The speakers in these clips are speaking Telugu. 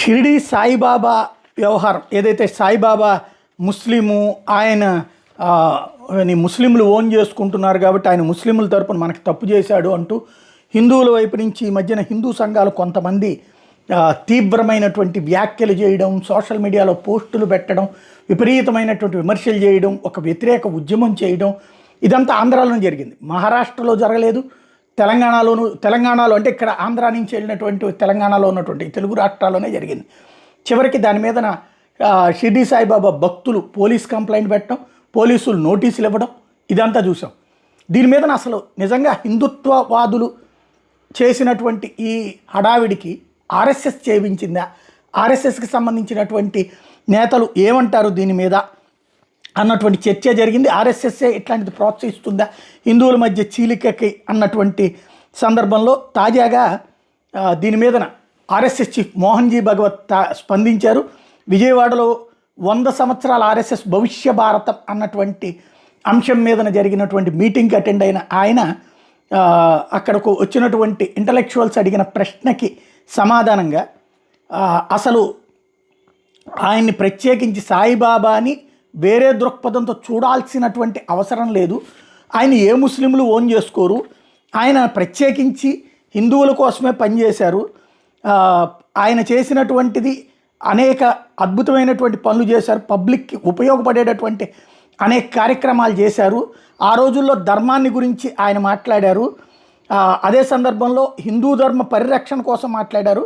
షిరిడి సాయిబాబా వ్యవహారం ఏదైతే సాయిబాబా ముస్లిము ఆయన ముస్లింలు ఓన్ చేసుకుంటున్నారు కాబట్టి ఆయన ముస్లింల తరపున మనకు తప్పు చేశాడు అంటూ హిందువుల వైపు నుంచి ఈ మధ్యన హిందూ సంఘాలు కొంతమంది తీవ్రమైనటువంటి వ్యాఖ్యలు చేయడం, సోషల్ మీడియాలో పోస్టులు పెట్టడం, విపరీతమైనటువంటి విమర్శలు చేయడం, ఒక వ్యతిరేక ఉద్యమం చేయడం, ఇదంతా ఆంధ్రాలోనే జరిగింది. మహారాష్ట్రలో జరగలేదు, తెలంగాణలో అంటే ఇక్కడ ఆంధ్రా నుంచి వెళ్ళినటువంటి తెలంగాణలో ఉన్నటువంటి తెలుగు రాష్ట్రాల్లోనే జరిగింది. చివరికి దాని మీదన షిరిడి సాయిబాబా భక్తులు పోలీస్ కంప్లైంట్ పెట్టడం, పోలీసులు నోటీసులు ఇవ్వడం, ఇదంతా చూసాం. దీని మీదన అసలు నిజంగా హిందుత్వవాదులు చేసినటువంటి ఈ హడావిడికి ఆర్ఎస్ఎస్ చేయించిందా, ఆర్ఎస్ఎస్కి సంబంధించినటువంటి నేతలు ఏమంటారు దీని మీద అన్నటువంటి చర్చ జరిగింది. ఆర్ఎస్ఎస్ఏ ఇట్లాంటిది ప్రోత్సహిస్తుందా హిందువుల మధ్య చీలికకి అన్నటువంటి సందర్భంలో తాజాగా దీని మీదన ఆర్ఎస్ఎస్ చీఫ్ మోహన్జీ భగవత్ స్పందించారు. విజయవాడలో 100 సంవత్సరాల ఆర్ఎస్ఎస్ భవిష్య భారతం అన్నటువంటి అంశం మీదన జరిగినటువంటి మీటింగ్కి అటెండ్ అయిన ఆయన అక్కడకు వచ్చినటువంటి ఇంటలెక్చువల్స్ అడిగిన ప్రశ్నకి సమాధానంగా అసలు ఆయన్ని ప్రత్యేకించి సాయిబాబాని వేరే దృక్పథంతో చూడాల్సినటువంటి అవసరం లేదు, ఆయన ఏ ముస్లింలు ఓన్ చేసుకోరు, ఆయన ప్రత్యేకించి హిందువుల కోసమే పనిచేశారు, ఆయన చేసినటువంటిది అనేక అద్భుతమైనటువంటి పనులు చేశారు, పబ్లిక్కి ఉపయోగపడేటటువంటి అనేక కార్యక్రమాలు చేశారు, ఆ రోజుల్లో ధర్మాన్ని గురించి ఆయన మాట్లాడారు, అదే సందర్భంలో హిందూ ధర్మ పరిరక్షణ కోసం మాట్లాడారు.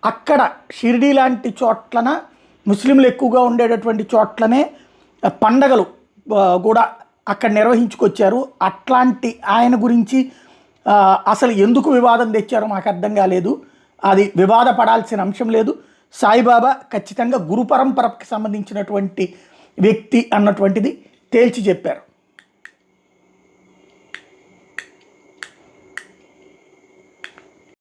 అక్కడ షిరిడి లాంటి చోట్లన ముస్లింలు ఎక్కువగా ఉండేటటువంటి చోట్లనే పండగలు కూడా అక్కడ నిర్వహించుకొచ్చారు. అట్లాంటి ఆయన గురించి అసలు ఎందుకు వివాదం తెచ్చారో మాకు అర్థం కాలేదు. అది వివాదపడాల్సిన అంశం లేదు. సాయిబాబా ఖచ్చితంగా గురు పరంపరకి సంబంధించినటువంటి వ్యక్తి అన్నటువంటిది తేల్చి చెప్పారు.